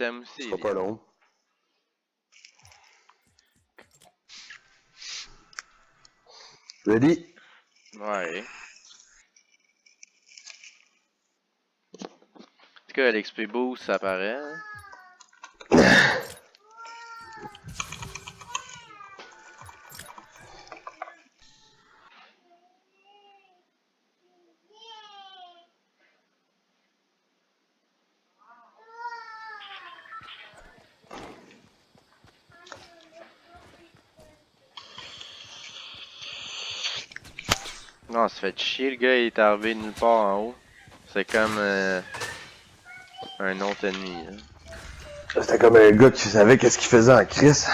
t'aimes aussi. Ce sera pas long. Ready? Ouais. En tout cas, l'XP boost, ça paraît. Hein? Non, ça fait chier, le gars, il est arrivé de nulle part en haut. C'est comme un autre ennemi. Hein. C'était comme un gars qui savait qu'est-ce qu'il faisait en crise.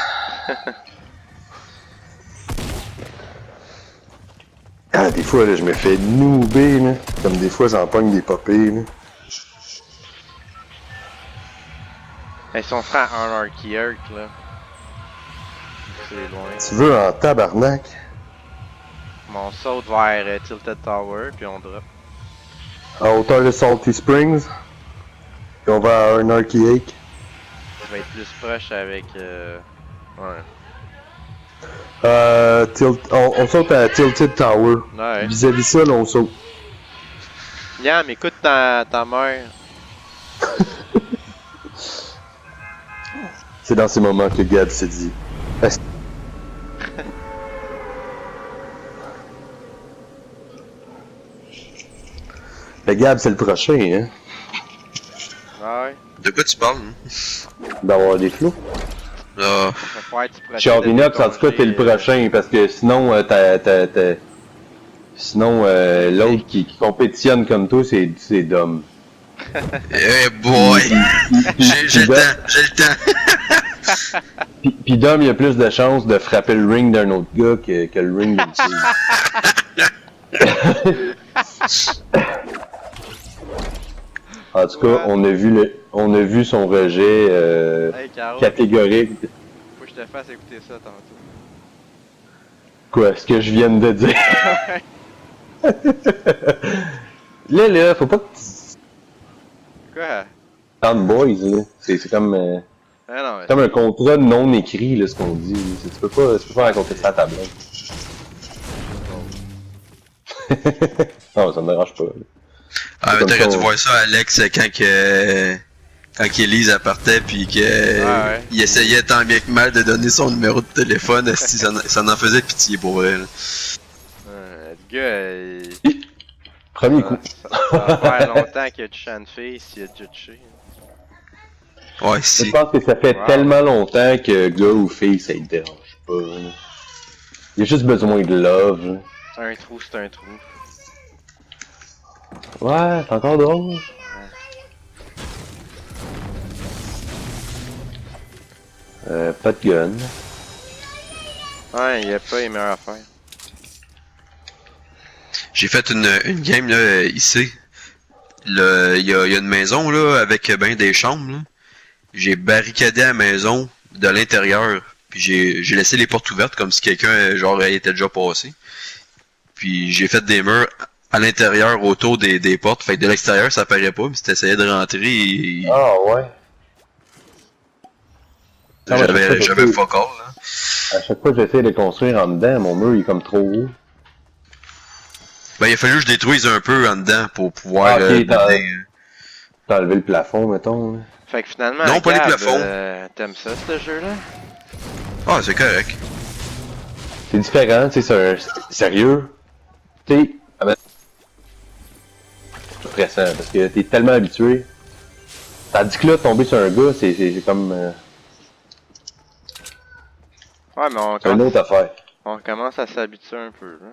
Ah, des fois, là, je me fais noober, là. Comme des fois, j'en pogne des popées, là. Hey, son frère Anarchy Earth, là. C'est loin. Tu veux en tabarnak? On saute vers Tilted Tower, puis on drop. À hauteur de Salty Springs. Puis on va à Anarchy Lake. Ça va être plus proche avec... Ouais. On saute à Tilted Tower. Ouais. Vis-à-vis ça, là, on saute. Yam, écoute ta mère. C'est dans ces moments que Gab se dit. Le Gab, c'est le prochain, hein? Ouais. De quoi tu parles, hein? D'avoir des flots. Ah. Charvinox, en tout cas, t'es le prochain, parce que sinon, sinon, l'autre qui compétitionne comme toi, c'est Dom. Eh boy! J'ai le temps! Pis Dom, il a plus de chances de frapper le ring d'un autre gars que le ring d'une fille. En tout cas, on a vu son rejet Hey, Caro, catégorique. faut que je te fasse écouter ça tantôt. Quoi, ce que je viens de dire? Là, faut pas que tu... Quoi? Tant de boys, là. C'est comme... Ah non, mais comme un contrat non écrit, là, ce qu'on dit. Tu peux pas raconter ça à ta blonde. Non, ça me dérange pas. Là. Ah, mais t'aurais dû voir ça, Alex, quand Elise partait, pis que il essayait tant bien que mal de donner son numéro de téléphone, ça en faisait pitié pour elle. le gars, Premier coup. Ça va faire longtemps qu'il a touché une fille s'il a déjà touché. Ouais, si. Je pense que ça fait tellement longtemps que gars ou fille, ça ne dérange pas. Là. Il a juste besoin de love. Là. Un trou, c'est un trou. Ouais, c'est encore drôle. Pas de gun. Ouais, il n'y a pas les meilleures affaires. J'ai fait une game là, ici. Il y a une maison là avec ben des chambres. Là. J'ai barricadé la maison de l'intérieur. Puis j'ai laissé les portes ouvertes comme si quelqu'un genre était déjà passé. Puis j'ai fait des murs à l'intérieur autour des portes. Fait que de l'extérieur ça paraît pas, mais si t'essayais de rentrer. Ah ouais. J'avais fuck all là. À chaque fois que j'essaie de construire en dedans, mon mur il est comme trop haut. Ben il a fallu que je détruise un peu en dedans pour pouvoir t'as enlevé le plafond, mettons. Là. Fait que finalement, non, pas Gab, les plafonds. T'aimes ça, ce jeu-là? Ah, c'est correct. C'est différent, tu sais, sérieux. Tu sais, c'est pressant, parce que t'es tellement habitué. Tandis que là, tomber sur un gars, c'est comme... Ouais, mais c'est une autre affaire. On commence à s'habituer un peu, là.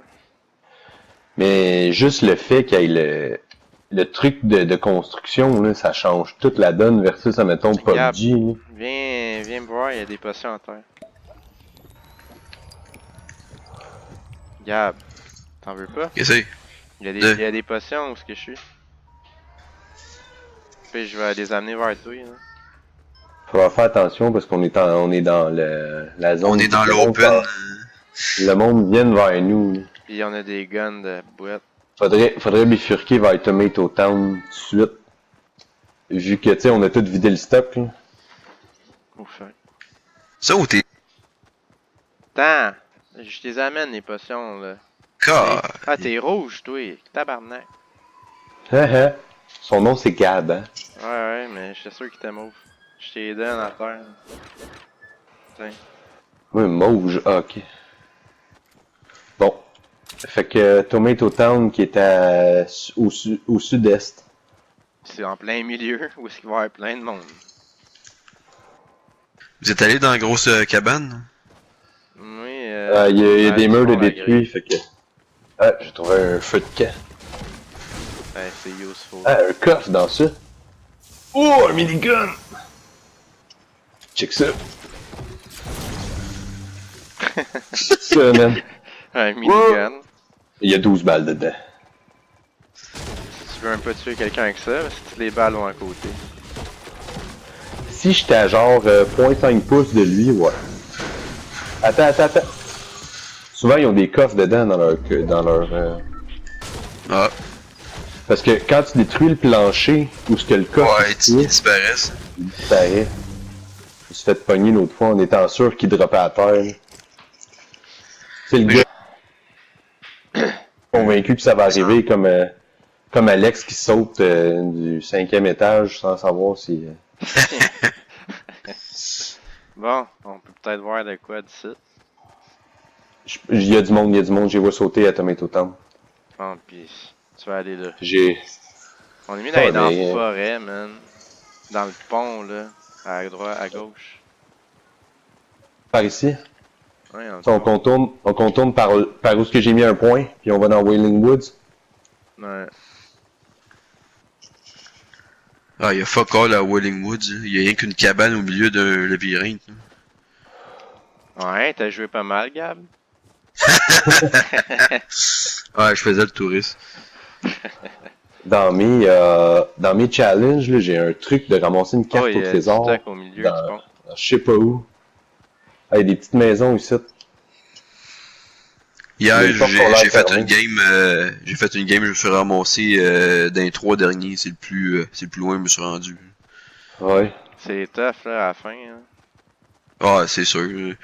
Mais juste le fait qu'il y ait le truc de construction, là, ça change toute la donne versus, admettons, PUBG. Viens me voir, il y a des potions en terre. Gab, t'en veux pas? Qu'est-ce que c'est? Il y a des potions où est-ce que je suis. Puis je vais les amener vers toi, là. Faudra faire attention parce qu'on est dans la zone. On est dans l'open. Le monde vient vers nous. Là. Puis on a des guns de boîte. Faudrait bifurquer vers Tomato Town tout de suite. Vu que, tu sais, on a tout vidé le stock, là. Au fin. Ça où t'es? Attends! Je les amène, les potions, là. Ah, t'es rouge, toi. Tabarnak. Son nom, c'est Gab, hein? Ouais, mais j'étais sûr qu'il était mauve. Je t'ai donné à terre. Tiens. Oui, mauve, ok. Bon. Fait que Tomato Town qui est au sud-est. C'est en plein milieu où est-ce qu'il va y avoir plein de monde. Vous êtes allé dans la grosse cabane? Oui, Il y a des murs de la détruits, grille. fait que... Ah, j'ai trouvé un feu de camp. Ouais, c'est useful. Ah, un coffre dans ça. Oh, un minigun! Check ça. Ça, man. Un minigun. Il y a 12 balles dedans. Si tu veux un peu tuer quelqu'un avec ça, parce que toutes les balles vont à côté. Si j'étais à genre 0.5 pouces de lui, ouais. Attends. Souvent, ils ont des coffres dedans dans leur... Ah. Parce que quand tu détruis le plancher, ou ce que le coffre Ouais, ils disparaissent. il disparaît. Je me suis fait pogner l'autre fois en étant sûr qu'il droppait à terre. C'est le Mais gars convaincu que ça va arriver comme Alex qui saute du 5e étage sans savoir si... Bon, on peut peut-être voir de quoi d'ici. Il y a du monde, j'ai vu sauter à Tomato Town. Bon, pis tu vas aller là. On est mis Ouais, dans mais, la forêt, man. Dans le pont, là. À droite, à gauche. Par ici. Ouais, On contourne par où est-ce que j'ai mis un point, puis on va dans Wailing Woods. Ouais. Ah, il y a fuck all à Wailing Woods. Il y a rien qu'une cabane au milieu d'un labyrinthe. Ouais, t'as joué pas mal, Gab. Ouais, je faisais le touriste. Dans mes challenges, là, j'ai un truc de ramasser une carte Oh, il au y a du trésor. stock au milieu du pont. Je sais pas où. Ah, il y a des petites maisons ici. Hier, Les portes sont là j'ai fait fermées. une game, je me suis ramassé dans les 3 derniers, c'est le plus loin que je me suis rendu. Ouais. C'est tough, là, à la fin. Hein. Ah, c'est sûr.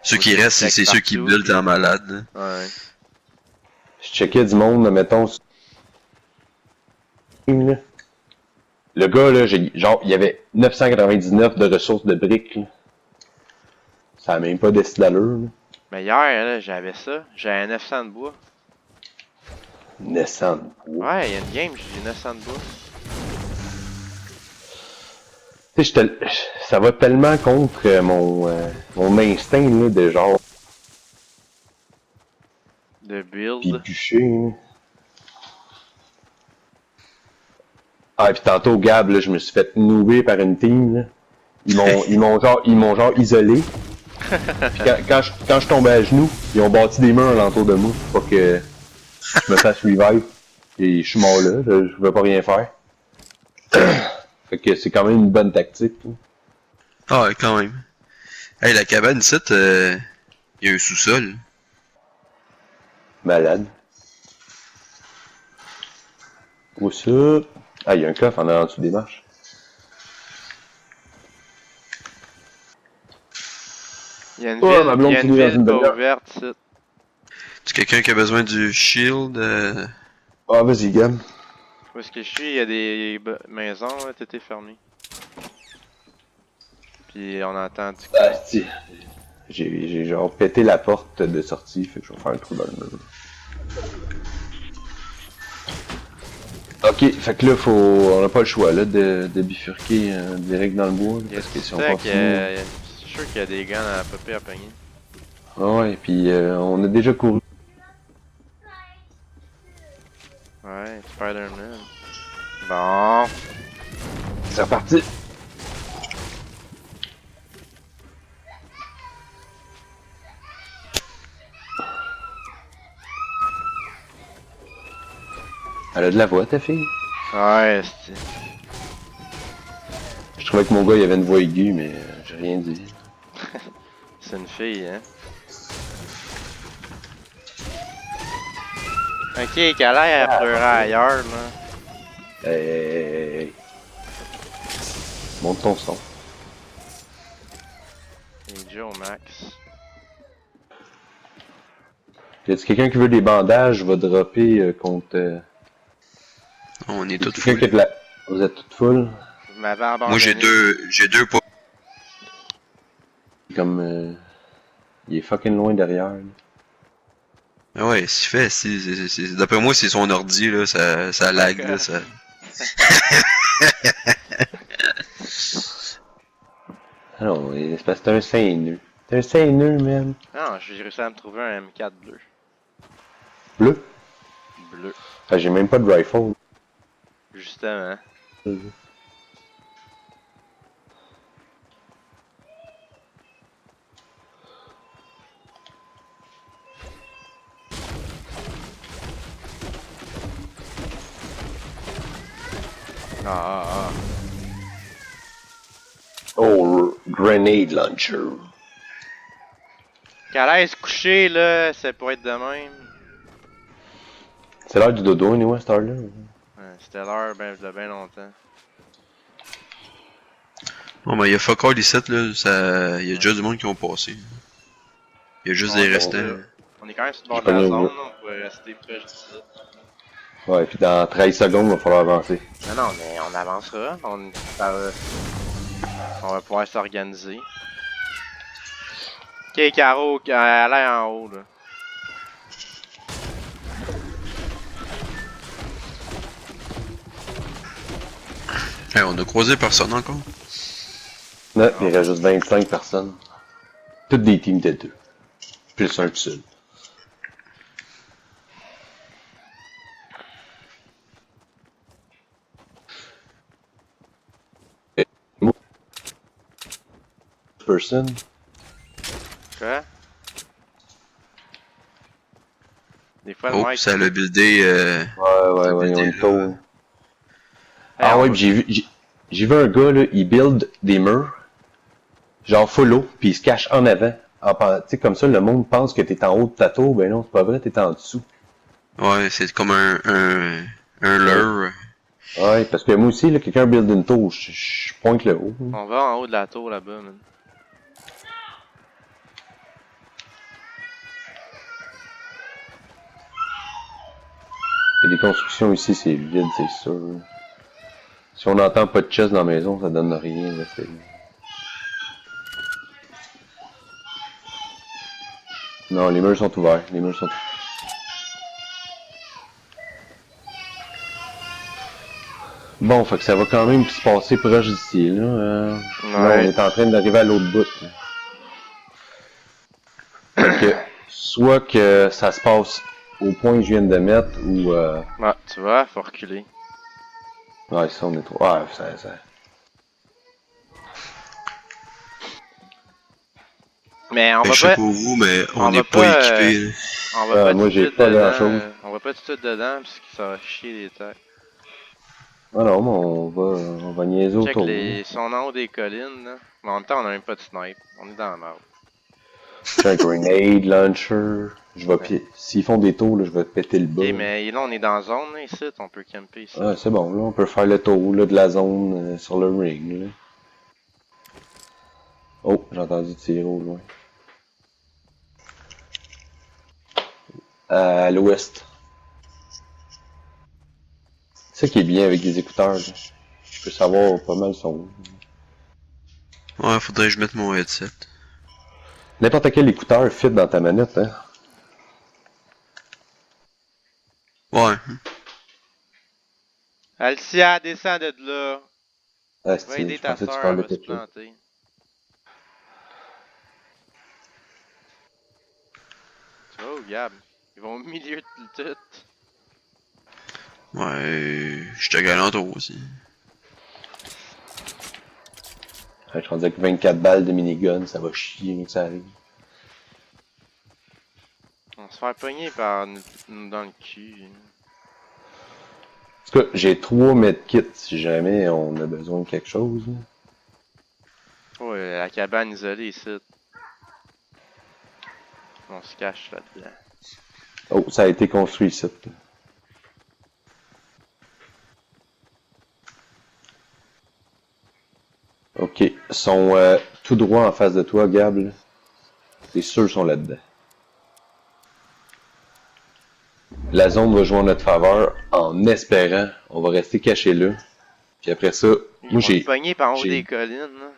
Ceux qui Faut restent, check c'est ceux qui partout, build en malade. Ouais. Je checkais du monde, là, mettons. Le gars, là, genre, il y avait 999 de ressources de briques. Là. Ça a même pas d'esti d'allure. Là. Mais hier, là, j'avais ça. J'avais 900 de bois. 900. Ouais, il y a une game, j'ai 900 de bois. Tu sais, ça va tellement contre mon instinct là, de genre De build. pis bûcher. Là. Ah, pis tantôt, Gab, là, je me suis fait nouer par une team. Là. Ils m'ont genre isolé. Puis quand je tombais à genoux, ils ont bâti des murs alentour de moi pour que je me fasse revive. Et je suis mort là, je veux pas rien faire. Fait que c'est quand même une bonne tactique. Là. Ah, ouais, quand même. Hey, la cabane ici, il y a un sous-sol. Malade. Où ça? Ah, il y a un coffre en dessous des marches. Il y a une Oh, ma ville, blonde il y a une finit dans ville une pas demi-heure. ouverte, ici. Tu quelqu'un qui a besoin du shield? Ah, vas-y, Gab. Où est-ce que je suis? Il y a des maisons, là, tout est fermé. Puis on entend du... Ah, si. J'ai genre pété la porte de sortie, fait que je vais faire un trou dans le mur. Ok, fait que là, on n'a pas le choix là, de bifurquer direct dans le bois. Il y a Parce que du si on stock, continue. je suis sûr qu'il y a des gants à peu près à pogner. Ah ouais, puis on a déjà couru. Ouais, Spider-Man. Bon. C'est reparti. Elle a de la voix, ta fille? Ouais, c'est... Je trouvais que mon gars, il avait une voix aiguë, mais j'ai rien dit. C'est une fille, hein. Ok, qu'elle a l'air à pleurer ailleurs, là. Hey. Monte ton son. déjà au max. Y a-t-il quelqu'un qui veut des bandages? Je vais dropper contre... On est tous full. Vous êtes toutes full? Vous m'avez abandonné. Moi j'ai deux pas. Comme... il est fucking loin derrière. Là. Ah ouais, s'il fait, d'après moi c'est son ordi là, ça lag là, ça. Non, c'est parce que t'es un seineux. T'es un seineux, man. Non, j'ai réussi à me trouver un M4 bleu. Bleu? Bleu. Ah, j'ai même pas de rifle. Justement. Ah. Oh, grenade launcher. Qu'elle aille se coucher, là, ça pourrait être de même. C'est l'heure du dodo, anyway, cette heure-là. Ouais, c'était l'heure de bien longtemps. Bon, ben, il y a fuck all ici, là, ça... il y a déjà du monde qui ont passé. Il y a juste des restants. On est quand même sur le bord de la zone, là, on pourrait rester proche d'ici. Ouais, puis dans 13 secondes, il va falloir avancer. Non, mais on avancera. On va pouvoir s'organiser. Ok, Caro, elle est en haut, là. Hey, on a croisé personne encore. Non, il reste juste 25 personnes. Toutes des teams de 2. Plus un seul. Person. Quoi? Des fois, Oh, ça l'a buildé. Ouais, on est tôt. Ah ouais, pis j'ai vu un gars, là, il build des murs, genre follow, puis il se cache en avant. Tu sais, comme ça, le monde pense que t'es en haut de ta tour, ben non, c'est pas vrai, t'es en dessous. Ouais, c'est comme un lure. Ouais, parce que moi aussi, là, quelqu'un build une tour, je pointe le haut. On va en haut de la tour, là-bas, man. Il y a des constructions ici, c'est vide, c'est sûr. Si on n'entend pas de chest dans la maison, ça donne rien, là, c'est... Non, les murs sont ouverts, Bon, fait que ça va quand même se passer proche d'ici, là. Là, on est en train d'arriver à l'autre bout. Là. Fait que, soit que ça se passe au point que je viens de mettre, ou... Ah, tu vois, faut reculer. Ouais, ça, on est trop... Ouais, ça... Mais on va je sais pour vous, mais on n'est pas équipé. On va pas moi, j'ai pas grand-chose. On va pas tout de suite dedans, parce que ça va chier les têtes. Ah non, mais on va niaiser autour. Ils sont en haut des collines, là. Mais en même temps, on a même pas de snipe. On est dans la merde. J'ai un grenade launcher. Je vais s'ils font des tours, là, je vais péter le bas. Ok, mais là, on est dans la zone, là, ici. On peut camper ici. Ah, c'est bon, là, on peut faire le tour, là, de la zone sur le ring, là. Oh, j'ai entendu tirer au loin. À l'ouest. C'est ça qui est bien avec des écouteurs, là. Je peux savoir pas mal son. Ouais, faudrait que je mette mon headset. N'importe quel écouteur fit dans ta manette, hein. Ouais. Alcia, descend de là. Ah, Va aider ta soeur, elle va se planter. Tu vois, Gab? Ils vont au milieu de tout. Ouais, je te galante aussi. Ouais, je rendais que 24 balles de minigun, ça va chier que ça arrive. On va se faire pogner par nous dans le cul. En tout cas, j'ai 3 medkits si jamais on a besoin de quelque chose. Là. Ouais, la cabane isolée ici. On se cache là-dedans. Oh, ça a été construit ici. Ok, sont tout droit en face de toi, Gab, là. C'est sûr qu'ils sont là-dedans. La zone va jouer en notre faveur en espérant. On va rester caché là. Puis après ça, moi j'ai... pogné par haut des collines, là.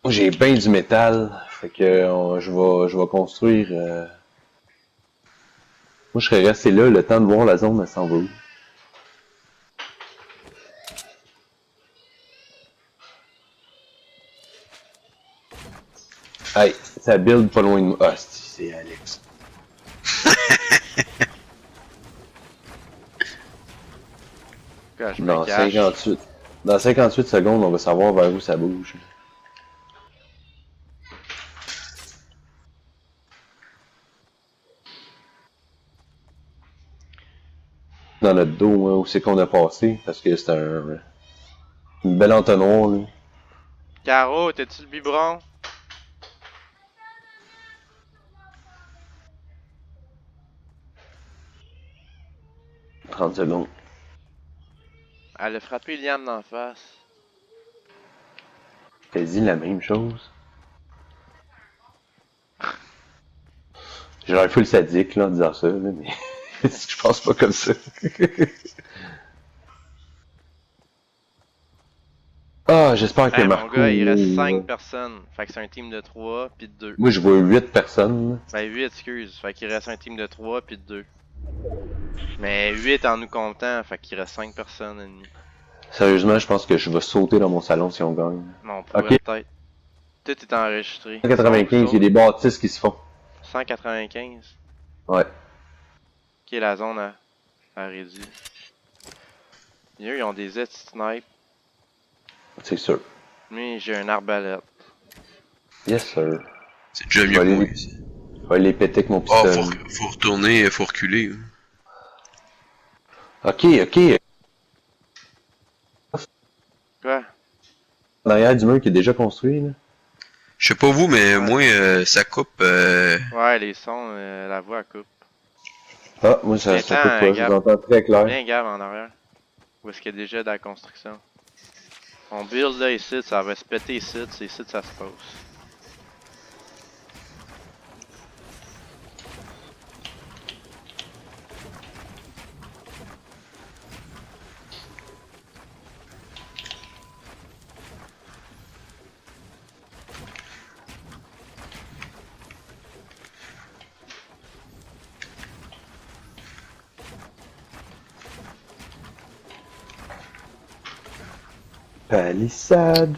Moi j'ai bien du métal. Fait que je vais construire... Moi je serais resté là le temps de voir la zone, elle s'en va où. Hey, ça build pas loin de moi. Ah, c'est Alex. Dans 58 secondes, on va savoir vers où ça bouge. Dans notre dos, hein, où c'est qu'on a passé, parce que c'est une belle entonnoir, là. Caro, t'as-tu le biberon? « 30 secondes. Elle a frappé Liam d'en face. T'as dit la même chose? J'ai l'air full sadique, là, en disant ça, là, mais je pense pas comme ça. Ah, j'espère que Marco... Mon gars, il reste 5 personnes. Fait que c'est un team de 3 puis de 2. Moi, je vois 8 personnes, là. Ben 8, excuse. Fait qu'il reste un team de 3 puis de 2. Mais 8 en nous comptant, fait qu'il reste 5 personnes et demie. Sérieusement, je pense que je vais sauter dans mon salon si on gagne. Non, on pourrait peut-être. Tout est enregistré. 195, il y a des bâtisses qui se font. 195? Ouais. Ok, la zone a réduit. Eux, ils ont des aides snipe. C'est sûr. Mais j'ai un arbalète. Yes, sir. C'est déjà mieux que moi, ici. Je vais les péter avec mon pistolet. Oh, faut retourner, faut reculer. Ok. Quoi? En arrière du mur qui est déjà construit, là. Je sais pas vous, mais moi, ça coupe. Ouais, les sons, la voix elle coupe. Ah, moi ça coupe pas, je vous entends très clair. Viens, Gab, en arrière. Où est-ce qu'il y a déjà de la construction? On build là, ici, ça va se péter ici, c'est ici que ça se passe. Palissade.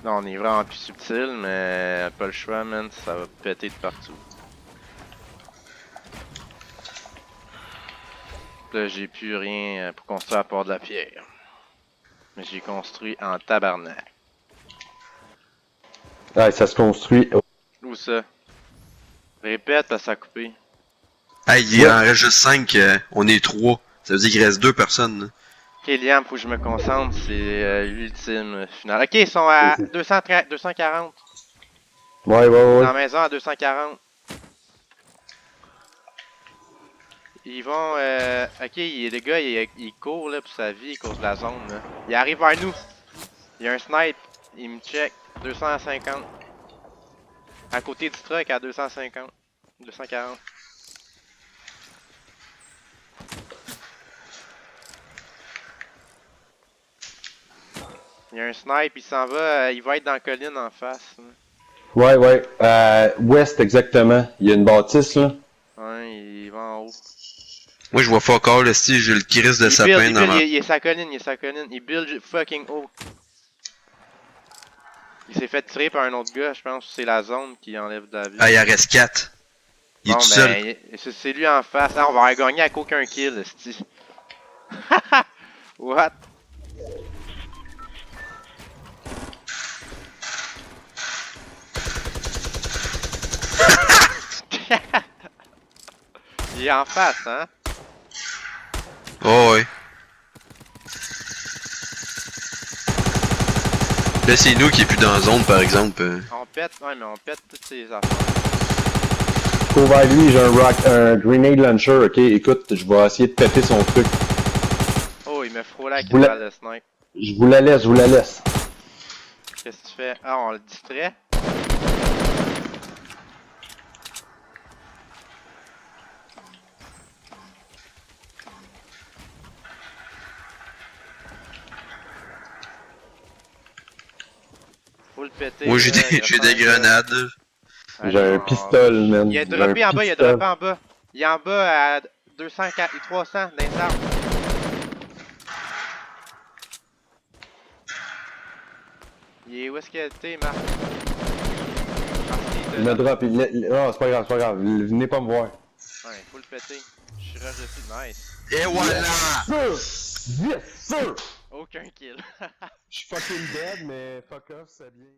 Là, on est vraiment plus subtil, mais pas le choix, man, ça va péter de partout. Là, j'ai plus rien pour construire à part de la pierre. Mais j'ai construit en tabarnak. Ouais, ça se construit. Où ça? Répète, parce que ça a coupé. Hey, il en reste juste 5, on est 3. Ça veut dire qu'il reste 2 personnes. Là. Ok, Liam, faut que je me concentre, c'est l'ultime finale. Ok, ils sont à 240. Ouais. Dans la maison à 240. Ils vont, ok, les gars, ils courent là pour sa vie, ils courent de la zone là. Ils arrivent vers nous. Il y a un snipe, il me check. 250. À côté du truck à 250. 240. Il y a un snipe, il s'en va, il va être dans la colline en face. Là. Ouais. Ouest exactement. Il y a une bâtisse là. Ouais, il va en haut. Moi je vois fuck all, là, si j'ai le kiris de sapin dans ma... Il est sa colline, il build fucking haut. Il s'est fait tirer par un autre gars, je pense que c'est la zone qui enlève de la vie. Ah, il en reste 4. Il est tout seul. C'est lui en face. Ah, on va gagner avec aucun kill, esti. What? Il est en face, hein? Oh ouais. Là c'est nous qui est plus dans la zone par exemple. On pète, ouais mais on pète toutes ces affaires. sauver lui, j'ai un grenade launcher, ok? Écoute, je vais essayer de péter son truc. Oh, il m'a frôlé avec Je une voulais- balle de snipe. Je vous la laisse, je vous la laisse. Qu'est-ce que tu fais? Ah, on le distrait? Faut le péter. Moi j'ai là, il des, reste j'ai des un gars. grenades. J'ai un Allez, pistolet, man. Il a J'ai droppé un en bas, il a pistolet. droppé en bas. Il est en bas à 204 et 300 dans les arbres. Il est où est-ce qu'il a été, Marc? Il me drop, non, c'est pas grave, c'est pas grave. Venez pas me voir. Ouais, faut le péter. Je suis rush dessus, nice. Et voilà! Yes, sir! Aucun kill. Je suis fucking dead, mais fuck off, ça vient.